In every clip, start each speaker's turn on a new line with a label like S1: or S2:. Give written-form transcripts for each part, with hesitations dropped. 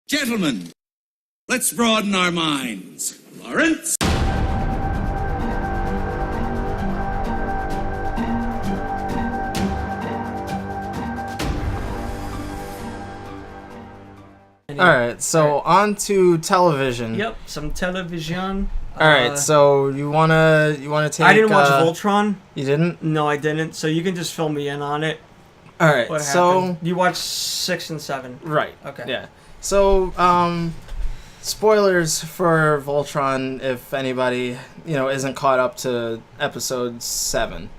S1: Gentlemen, let's broaden our minds. Lawrence?
S2: Alright, so on to television.
S3: Yep, some television.
S2: Alright, so you wanna take...
S3: I didn't watch Voltron.
S2: You didn't?
S3: No, I didn't, so you can just fill me in on it.
S2: Alright, so...
S3: You watched 6 and 7.
S2: Right.
S3: Okay.
S2: Yeah. So, spoilers for Voltron if anybody, isn't caught up to episode 7.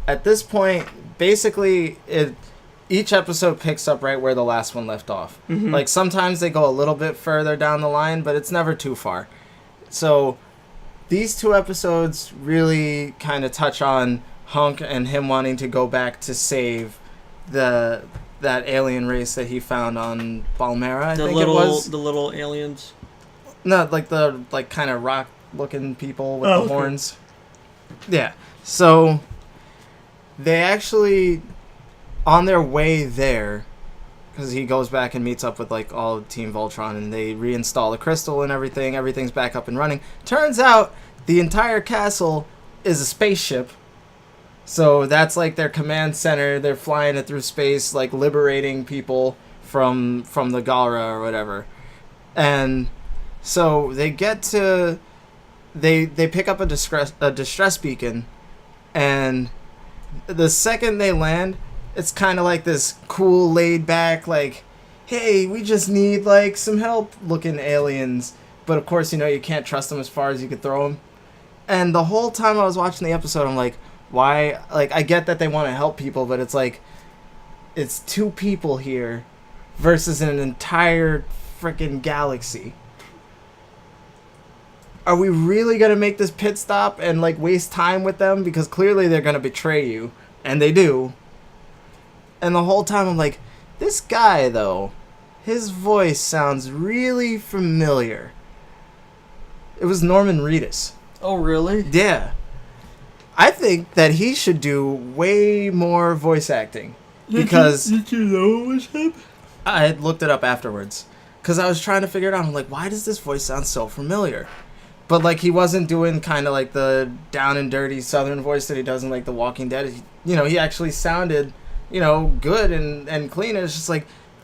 S2: At this point, basically, each episode picks up right where the last one left off.
S3: Mm-hmm.
S2: Like, sometimes they go a little bit further down the line, but it's never too far. So, these 2 episodes really kind of touch on Hunk and him wanting to go back to save that alien race that he found on Balmera, I think it was.
S3: The little aliens?
S2: No, like the kind of rock-looking people with the horns. Yeah. So, they actually... on their way there, because he goes back and meets up with all Team Voltron, and they reinstall the crystal and everything's back up and running. Turns out the entire castle is a spaceship, so that's their command center. They're flying it through space, liberating people from the Galra or whatever. And so they get to they pick up a distress beacon, and the second they land, it's kind of like this cool, laid-back, hey, we just need, some help looking aliens. But, of course, you can't trust them as far as you could throw them. And the whole time I was watching the episode, I'm like, why? I get that they want to help people, but it's it's 2 people here versus an entire freaking galaxy. Are we really going to make this pit stop and, waste time with them? Because clearly they're going to betray you. And they do. And the whole time I'm like, this guy, though, his voice sounds really familiar. It was Norman Reedus.
S3: Oh, really?
S2: Yeah. I think that he should do way more voice acting. Because...
S3: Did you know it was him?
S2: I had looked it up afterwards. Because I was trying to figure it out. I'm like, why does this voice sound so familiar? But, he wasn't doing kind of the down and dirty southern voice that he does in, The Walking Dead. He actually sounded... good and clean. It's just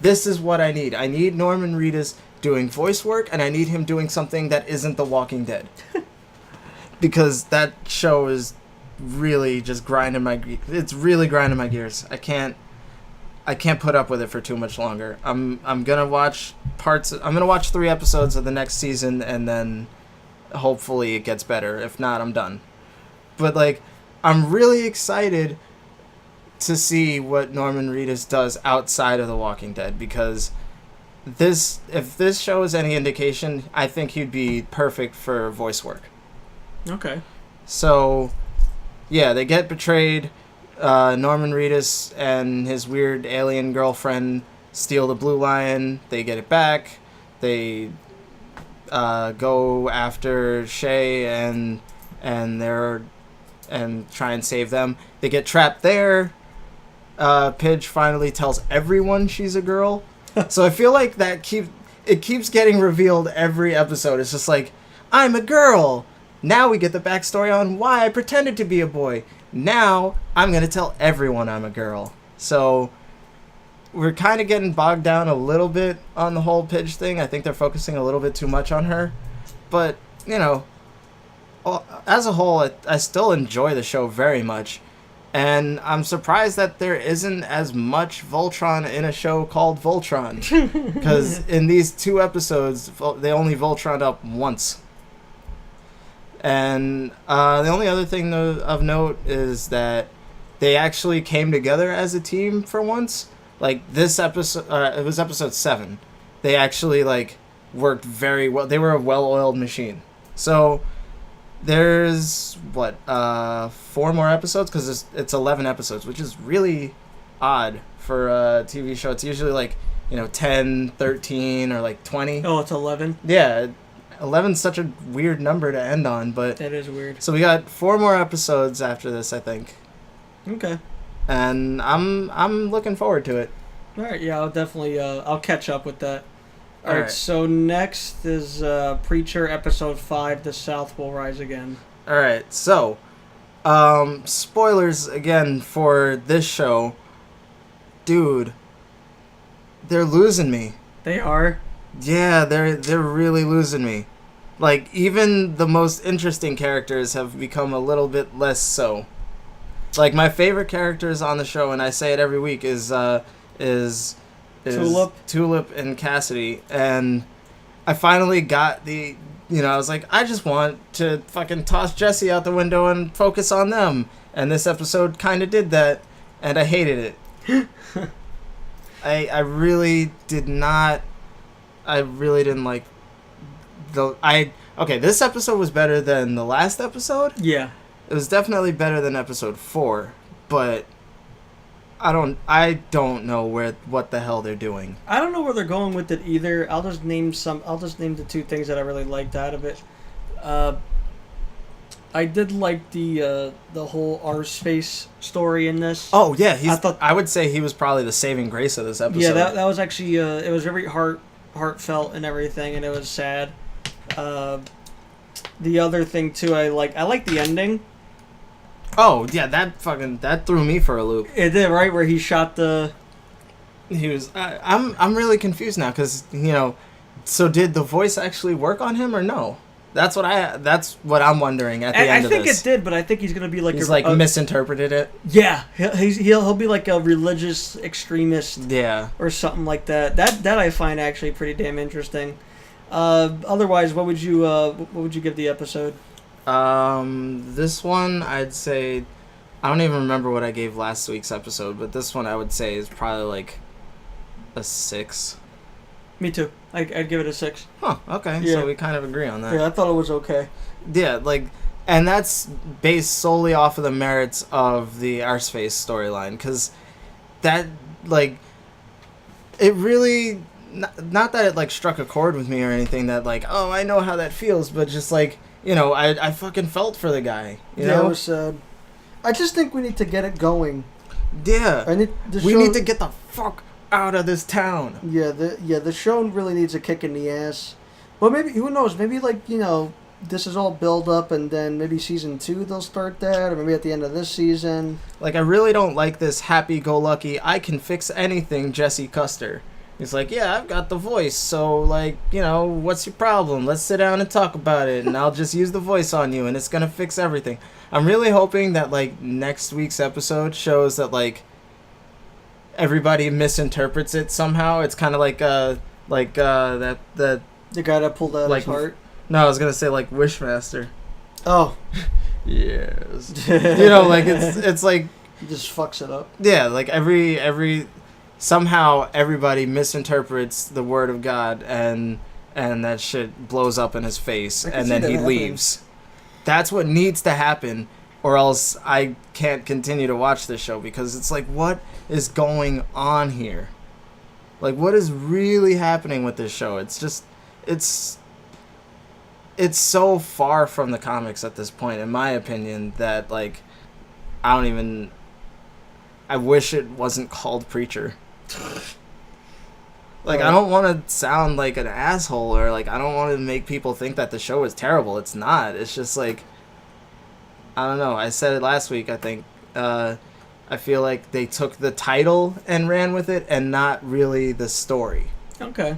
S2: this is what I need. I need Norman Reedus doing voice work, and I need him doing something that isn't The Walking Dead. Because that show is really just grinding my gears. I can't put up with it for too much longer. I'm gonna watch 3 episodes of the next season, and then hopefully it gets better. If not, I'm done. But I'm really excited to see what Norman Reedus does outside of The Walking Dead, because if this show is any indication, I think he'd be perfect for voice work.
S3: Okay.
S2: So, yeah, they get betrayed. Norman Reedus and his weird alien girlfriend steal the Blue Lion. They get it back. They go after Shay and try and save them. They get trapped there. Pidge finally tells everyone she's a girl. So I feel like it keeps getting revealed every episode. It's just I'm a girl. Now we get the backstory on why I pretended to be a boy. Now I'm going to tell everyone I'm a girl. So we're kind of getting bogged down a little bit on the whole Pidge thing. I think they're focusing a little bit too much on her. But, as a whole, I still enjoy the show very much. And I'm surprised that there isn't as much Voltron in a show called Voltron. Because in these 2 episodes, they only Voltroned up once. And the only other thing of note is that they actually came together as a team for once. This episode, it was episode 7. They actually, worked very well. They were a well-oiled machine. So... there's 4 more episodes, because it's 11 episodes, which is really odd for a TV show. It's usually 10, 13, or 20.
S3: Oh, it's 11.
S2: Yeah, 11's such a weird number to end on, but
S3: that is weird.
S2: So we got 4 more episodes after this, I think.
S3: Okay.
S2: And I'm looking forward to it.
S3: All right, yeah, I'll definitely I'll catch up with that. All right,
S2: Alright.
S3: so next is Preacher episode 5, The South Will Rise Again.
S2: Alright, so, spoilers again for this show. Dude, they're losing me.
S3: They are?
S2: Yeah, they're really losing me. Like, even the most interesting characters have become a little bit less so. Like, my favorite characters on the show, and I say it every week, is Tulip and Cassidy. And I finally got the, I was like, I just want to fucking toss Jesse out the window and focus on them. And this episode kind of did that, and I hated it. I really did not. I really didn't like this episode was better than the last episode.
S3: Yeah.
S2: It was definitely better than episode 4, but I don't know what the hell they're doing.
S3: I don't know where they're going with it either. I'll just name the 2 things that I really liked out of it. I did like the whole R-Space story in this.
S2: Oh yeah, I would say he was probably the saving grace of this episode.
S3: Yeah, that was actually it was very heartfelt and everything, and it was sad. The other thing too, I like the ending.
S2: Oh yeah, that threw me for a loop.
S3: It did, right, where he shot the.
S2: He was. I'm really confused now because so did the voice actually work on him or no? That's what I'm wondering at the end of this.
S3: I think it did, but I think he's gonna be like
S2: he's misinterpreted it.
S3: Yeah, he'll be like a religious extremist.
S2: Yeah,
S3: or something like that. That I find actually pretty damn interesting. Otherwise, what would you give the episode?
S2: This one I'd say, I don't even remember what I gave last week's episode, but this one I would say is probably like a 6.
S3: Me too. I'd give it a 6.
S2: Huh, okay,
S3: yeah.
S2: So we kind of agree on that.
S3: Yeah, I thought it was okay.
S2: Yeah, and that's based solely off of the merits of the Arseface storyline, because that, it really, not that it, struck a chord with me or anything that, oh, I know how that feels, but just, I fucking felt for the guy, you know?
S3: It was sad. I just think we need to get it going.
S2: Yeah. We need to get the fuck out of this town.
S3: Yeah, the show really needs a kick in the ass. But maybe, who knows, maybe this is all build up and then maybe season 2 they'll start that, or maybe at the end of this season.
S2: I really don't like this happy-go-lucky, I can fix anything Jesse Custer. He's like, yeah, I've got the voice, so, what's your problem? Let's sit down and talk about it, and I'll just use the voice on you, and it's gonna fix everything. I'm really hoping that, next week's episode shows that, everybody misinterprets it somehow. It's kind of the
S3: guy that pulled out his heart.
S2: No, I was gonna say Wishmaster.
S3: Oh,
S2: yes. It's
S3: he just fucks it up.
S2: Yeah, every somehow everybody misinterprets the word of God and that shit blows up in his face and then he leaves. That's what needs to happen, or else I can't continue to watch this show, because it's what is going on here? What is really happening with this show? It's just, it's so far from the comics at this point, in my opinion, that I wish it wasn't called Preacher. I don't want to sound like an asshole, or I don't want to make people think that the show is terrible. It's not. It's just I don't know. I said it last week, I think. I feel like they took the title and ran with it and not really the story.
S3: Okay.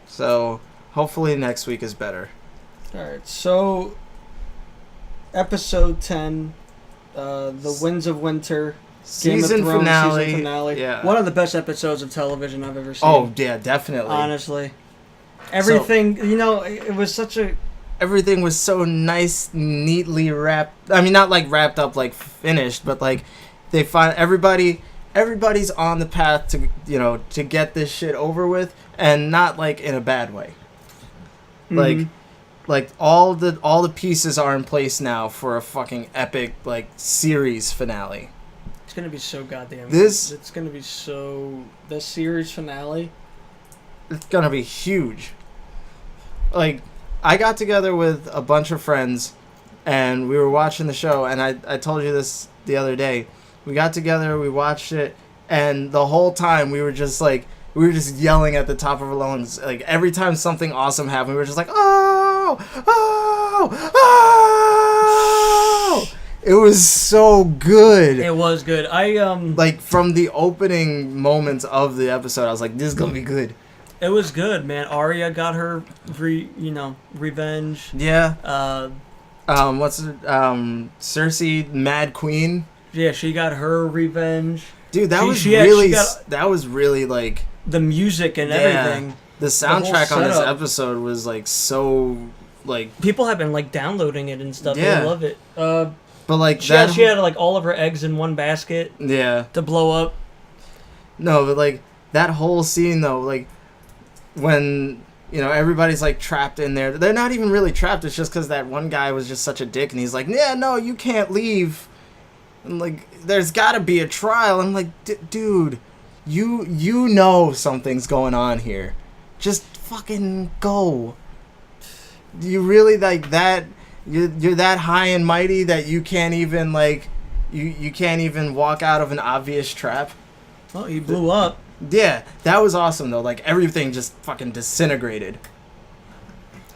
S2: So, hopefully next week is better.
S3: Alright, so episode 10, The Winds of Winter.
S2: Season finale.
S3: Yeah. One of the best episodes of television I've ever seen.
S2: Oh, yeah, definitely.
S3: Honestly. Everything, it was such a...
S2: Everything was so nice, neatly wrapped. I mean, not wrapped up, finished, but they find everybody's on the path to, to get this shit over with, and not in a bad way. Mm-hmm. All the pieces are in place now for a fucking epic series finale.
S3: It's gonna be so goddamn.
S2: It's
S3: gonna be so. The series finale.
S2: It's gonna be huge. I got together with a bunch of friends, and we were watching the show, and I told you this the other day. We got together, we watched it, and the whole time we were just We were just yelling at the top of our lungs. Like, every time something awesome happened, we were just like, oh, oh, oh. It was so good.
S3: It was good.
S2: Like, from the opening moments of the episode, I was like, this is gonna be good.
S3: It was good, man. Arya got her, revenge.
S2: Yeah. Cersei, Mad Queen.
S3: Yeah, she got her revenge.
S2: Dude, that was really like
S3: the music and everything.
S2: The soundtrack on this episode was like so like
S3: people have been like downloading it and stuff.
S2: Yeah.
S3: They love it.
S2: But like
S3: she had like all of her eggs in one basket.
S2: Yeah.
S3: To blow up.
S2: No, but like that whole scene though, like when everybody's like trapped in there. They're not even really trapped. It's just because that one guy was just such a dick, and he's like, "Yeah, no, you can't leave." And like, there's got to be a trial. I'm like, dude, you know something's going on here. Just fucking go. You really like that? You're that high and mighty that you can't even like you can't even walk out of an obvious trap.
S3: Well, he blew up.
S2: Yeah, that was awesome though. Like everything just fucking disintegrated.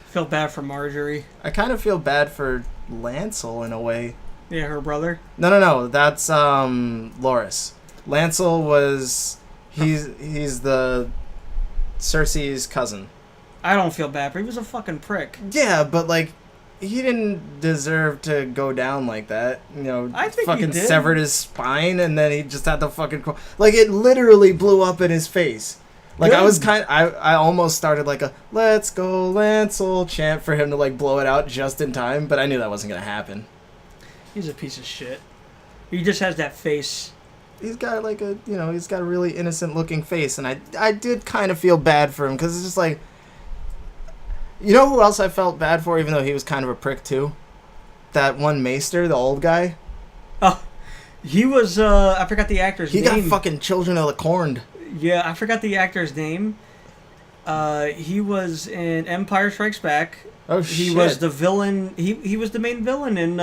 S3: Feel bad for Marjorie.
S2: I kind of feel bad for Lancel in a way.
S3: Yeah, her brother.
S2: No. That's Loras. Lancel was he's the Cersei's cousin.
S3: I don't feel bad for him. He was a fucking prick.
S2: Yeah, but like he didn't deserve to go down like that.
S3: I think
S2: fucking
S3: he did.
S2: severed his spine and then he just had the fucking like it literally blew up in his face. Like
S3: Good.
S2: I almost started like a "Let's go Lancel" chant for him to like blow it out just in time, but I knew that wasn't gonna happen.
S3: He's a piece of shit. He just has that face.
S2: He's got like he's got a really innocent looking face, and I did kind of feel bad for him because it's just like, who else I felt bad for, even though he was kind of a prick too? That one Maester, the old guy.
S3: Oh, he was, I forgot the actor's name.
S2: He got fucking Children of the Corn.
S3: Yeah, I forgot the actor's name. He was in Empire Strikes Back.
S2: Oh, shit.
S3: He was the villain. He was the main villain in,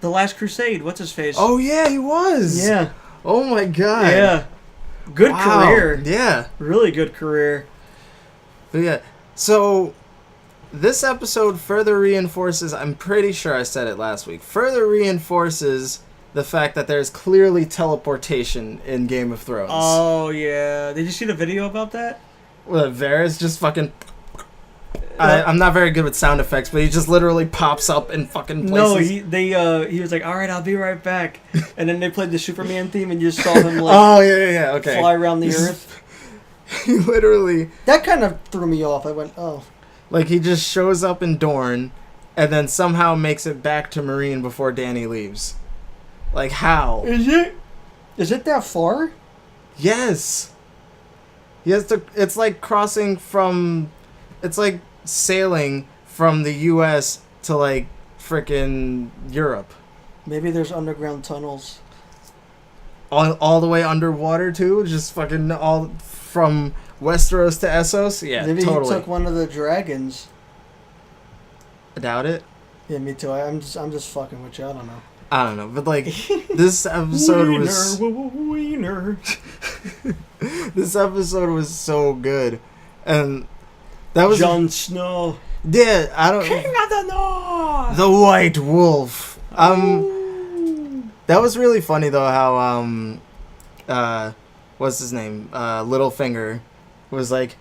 S3: The Last Crusade. What's his face?
S2: Oh, yeah, he was.
S3: Yeah.
S2: Oh, my God.
S3: Yeah. Good career.
S2: Yeah.
S3: Really good career.
S2: But yeah. So, this episode further reinforces, I'm pretty sure I said it last week, further reinforces the fact that there's clearly teleportation in Game of Thrones.
S3: Oh, yeah. Did you see the video about that?
S2: Well, Varys just fucking... I'm not very good with sound effects, but he just literally pops up in fucking places.
S3: No, he was like, "All right, I'll be right back," and then they played the Superman theme, and you just saw him like,
S2: oh yeah, okay,
S3: fly around the earth.
S2: He literally
S3: that kind of threw me off. I went, "Oh,"
S2: like he just shows up in Dorne, and then somehow makes it back to Marine before Dany leaves. Like how?
S3: Is it that far?
S2: Yes. He has to. It's like crossing from. It's like sailing from the U.S. to like frickin' Europe.
S3: Maybe there's underground tunnels.
S2: All the way underwater too, just fucking all from Westeros to Essos. Yeah,
S3: maybe
S2: totally.
S3: he took one of the dragons.
S2: I doubt it.
S3: Yeah, me too. I'm just fucking with you.
S2: I don't know, but like this episode was.
S3: Wiener.
S2: This episode was so good, and that was
S3: Jon Snow.
S2: Yeah, I don't.
S3: King of the North.
S2: The White Wolf. That was really funny though. How what's his name? Littlefinger was like,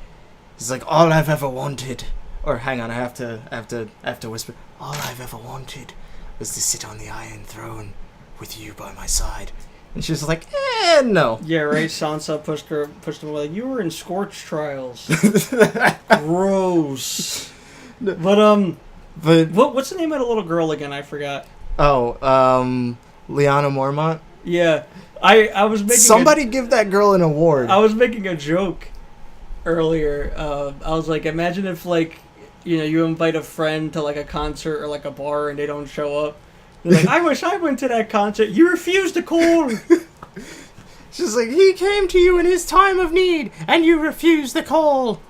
S2: he's like, all I've ever wanted. Or hang on, I have to whisper. All I've ever wanted was to sit on the Iron Throne with you by my side. And she was like, no.
S3: Yeah, right. Sansa pushed him away. Like, you were in Scorch Trials. Gross. But what's the name of the little girl again? I forgot.
S2: Oh, Lyanna Mormont.
S3: Yeah, I was making.
S2: Somebody give that girl an award.
S3: I was making a joke earlier. I was like, imagine if like, you invite a friend to like a concert or like a bar and they don't show up. They're like, I wish I went to that concert. You refused to call.
S2: She's like, he came to you in his time of need, and you refused the call.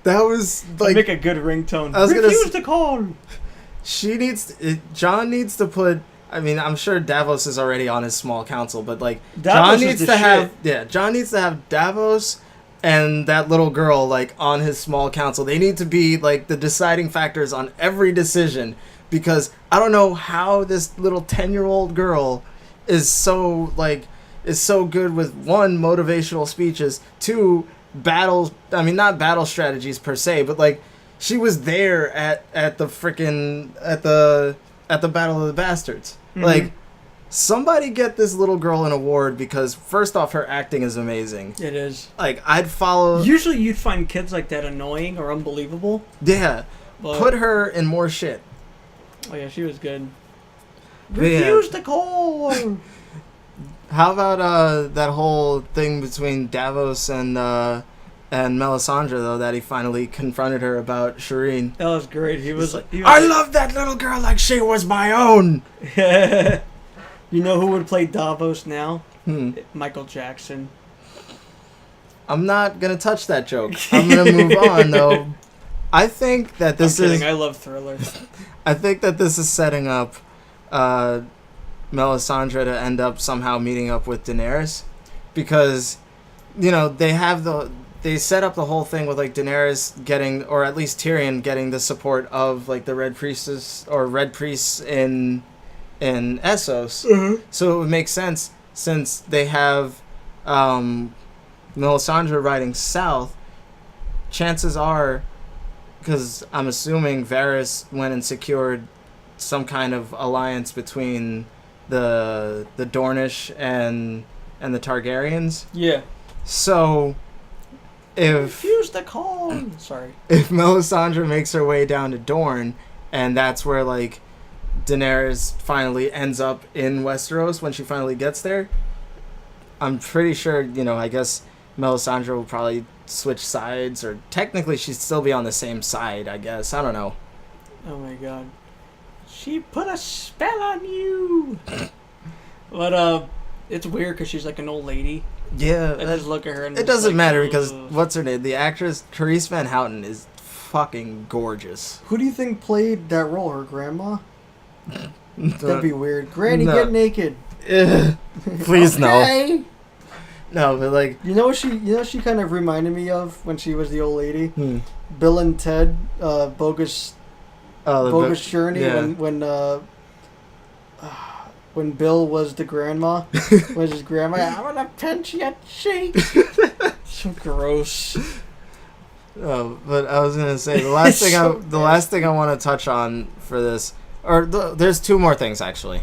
S2: That was like
S3: make a good ringtone.
S2: I was
S3: refused to call.
S2: John needs to put. I mean, I'm sure Davos is already on his small council, but like
S3: Davos
S2: John
S3: is
S2: needs
S3: the
S2: to have
S3: shit.
S2: John needs to have Davos and that little girl like on his small council. They need to be like the deciding factors on every decision, because I don't know how this little 10-year-old girl is so good with, one, motivational speeches, two, battles. I mean, not battle strategies per se, but like she was there at the freaking at the Battle of the Bastards.
S3: Mhm.
S2: Like, somebody get this little girl an award, because first off, her acting is amazing.
S3: It is.
S2: Like, I'd follow.
S3: Usually you'd find kids like that annoying or unbelievable.
S2: Yeah,
S3: But,
S2: put her in more shit.
S3: Oh yeah, she was good.
S2: Yeah.
S3: Refuse to call.
S2: How about that whole thing between Davos and Melisandre, though, that he finally confronted her about Shireen?
S3: That was great. He was like,
S2: I love that little girl like she was my own.
S3: You know who would play Davos now? Michael Jackson.
S2: I'm not gonna touch that joke. I'm gonna move on, though. I think that this
S3: I'm
S2: is.
S3: kidding. I love Thriller.
S2: I think that this is setting up Melisandre to end up somehow meeting up with Daenerys, because, you know, they set up the whole thing with like Daenerys getting, or at least Tyrion getting, the support of like the Red Priestess or Red Priests in Essos.
S3: Mm-hmm.
S2: So it would make sense, since they have Melisandre riding south. Chances are, because I'm assuming Varys went and secured some kind of alliance between the Dornish and the Targaryens.
S3: Yeah.
S2: So if
S3: Refuse to call. Sorry.
S2: if Melisandre makes her way down to Dorne, and that's where like Daenerys finally ends up in Westeros when she finally gets there, I'm pretty sure, you know, I guess Melisandre will probably switch sides, or technically she'd still be on the same side, I guess. I don't know.
S3: Oh my god. She put a spell on you. But it's weird because she's like an old lady.
S2: Yeah,
S3: I just look at her and
S2: it
S3: it's
S2: doesn't
S3: like,
S2: matter, because
S3: ugh.
S2: what's her name? The actress Therese Van Houten is fucking gorgeous.
S3: Who do you think played that role? Her grandma? That'd be weird. Granny,
S2: No.
S3: get naked.
S2: Please
S3: Okay.
S2: no. No, but like,
S3: You know what she kind of reminded me of when she was the old lady?
S2: hmm.
S3: Bill and Ted, bogus
S2: Oh,
S3: bogus journey,
S2: yeah.
S3: when Bill was the grandma, was his grandma. I want to pinch your cheek. So gross.
S2: Oh, but I was gonna say the last thing
S3: So
S2: the last thing I want to touch on for this, or there's two more things actually.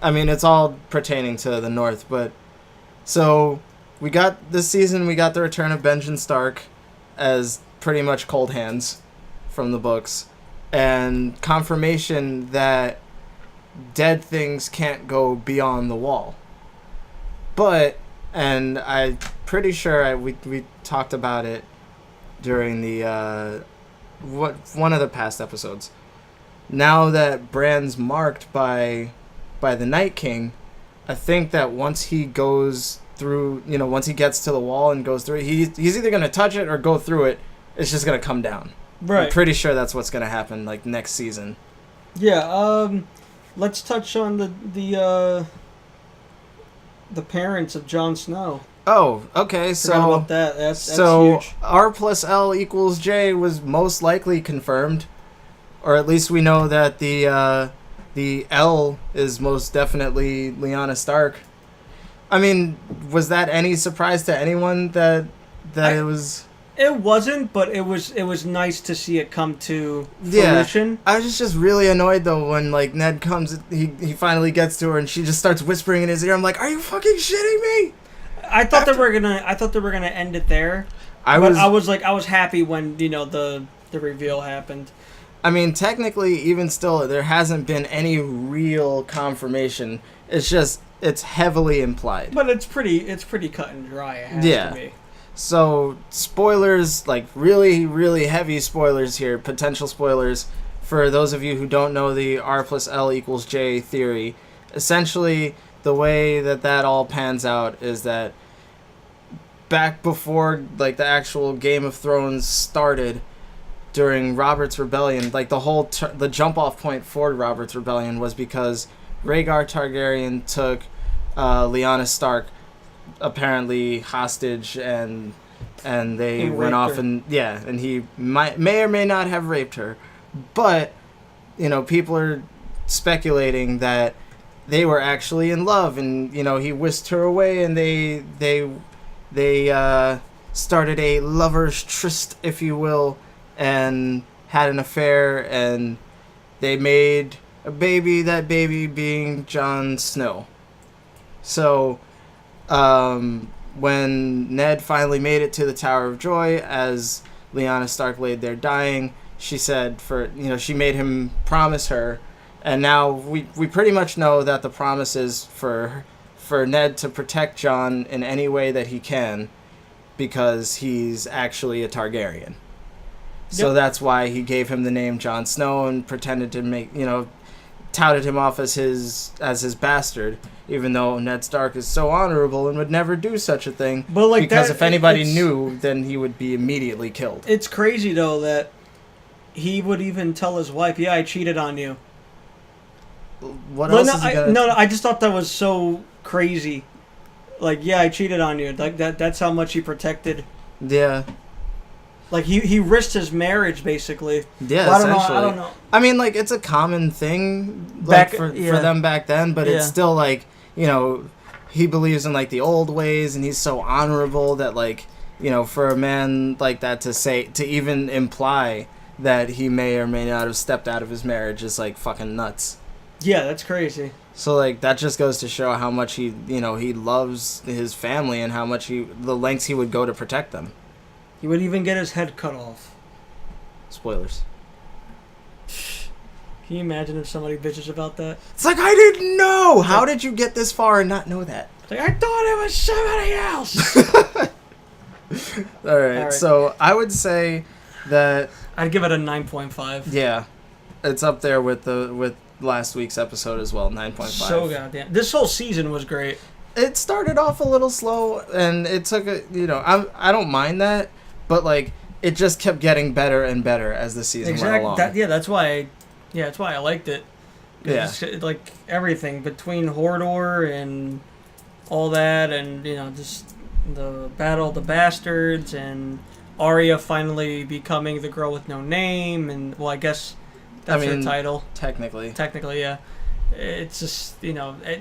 S2: I mean, it's all pertaining to the North, but so we got this season. We got the return of Benjen Stark as pretty much cold hands from the books, and confirmation that dead things can't go beyond the wall. But, and I'm pretty sure we talked about it during the one of the past episodes. Now that Bran's marked by the Night King, I think that once he goes through, you know, once he gets to the wall and goes through it, he's either gonna touch it or go through it. It's just gonna come down.
S3: Right.
S2: I'm pretty sure that's what's gonna happen, like, next season.
S3: Yeah. Let's touch on the parents of Jon Snow.
S2: Oh, okay.
S3: Forgot about that. That's
S2: So
S3: huge.
S2: R plus L equals J was most likely confirmed, or at least we know that the L is most definitely Lyanna Stark. I mean, was that any surprise to anyone that it was?
S3: It wasn't, but it was nice to see it come to
S2: Yeah.
S3: fruition.
S2: I was just really annoyed though when like Ned comes, he finally gets to her and she just starts whispering in his ear. I'm like, are you fucking shitting me?
S3: I thought they were gonna end it there. I was happy when, you know, the reveal happened.
S2: I mean, technically, even still, there hasn't been any real confirmation. It's heavily implied.
S3: But it's pretty cut and dry. It has to be.
S2: So, spoilers, like really, really heavy spoilers here, potential spoilers, for those of you who don't know the R plus L equals J theory. Essentially, the way that all pans out is that back before, like, the actual Game of Thrones started, during Robert's Rebellion, like, the whole the jump-off point for Robert's Rebellion was because Rhaegar Targaryen took Lyanna Stark apparently hostage, and they went off, and he may or may not have raped her, but people are speculating that they were actually in love, and he whisked her away, and they started a lover's tryst, if you will, and had an affair, and they made a baby, that baby being Jon Snow. So when Ned finally made it to the Tower of Joy, as Lyanna Stark laid there dying, she said she made him promise her, and now we pretty much know that the promise is for Ned to protect Jon in any way that he can, because he's actually a Targaryen. So that's why he gave him the name Jon Snow and pretended to make, touted him off as his bastard, even though Ned Stark is so honorable and would never do such a thing.
S3: But
S2: because if anybody knew, then he would be immediately killed.
S3: It's crazy though that he would even tell his wife, "Yeah, I cheated on you."
S2: What else is he gonna...
S3: No, I just thought that was so crazy. Yeah, I cheated on you. That's how much he protected.
S2: Yeah.
S3: He risked his marriage, basically.
S2: Yeah,
S3: well,
S2: essentially.
S3: I don't know.
S2: I mean, it's a common thing for them back then, but it's still he believes in the old ways, and he's so honorable that for a man like that to even imply that he may or may not have stepped out of his marriage is fucking nuts.
S3: Yeah, that's crazy.
S2: So that just goes to show how much he loves his family, and how much the lengths he would go to protect them.
S3: He would even get his head cut off.
S2: Spoilers.
S3: Can you imagine if somebody bitches about that?
S2: It's I didn't know! How did you get this far and not know that?
S3: It's I thought it was somebody else!
S2: Alright, so I would say that...
S3: I'd give it a 9.5.
S2: Yeah. It's up there with last week's episode as well, 9.5.
S3: So goddamn. This whole season was great.
S2: It started off a little slow, and it took I don't mind that, but it just kept getting better and better as the season went along.
S3: That's why I liked it.
S2: Yeah.
S3: Everything between Hodor and all that, and just the battle of the bastards, and Arya finally becoming the girl with no name, and I guess that's her title. Technically, yeah. It's just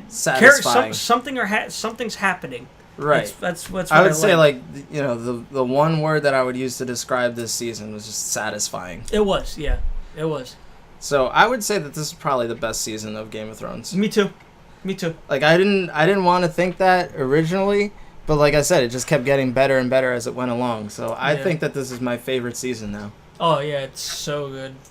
S2: satisfying.
S3: Something's happening.
S2: Right.
S3: That's what
S2: I would say. The one word that I would use to describe this season was just satisfying.
S3: It was, yeah, it was.
S2: So I would say that this is probably the best season of Game of Thrones.
S3: Me too.
S2: I didn't want to think that originally, but like I said, it just kept getting better and better as it went along. So I think that this is my favorite season now.
S3: Oh yeah, it's so good.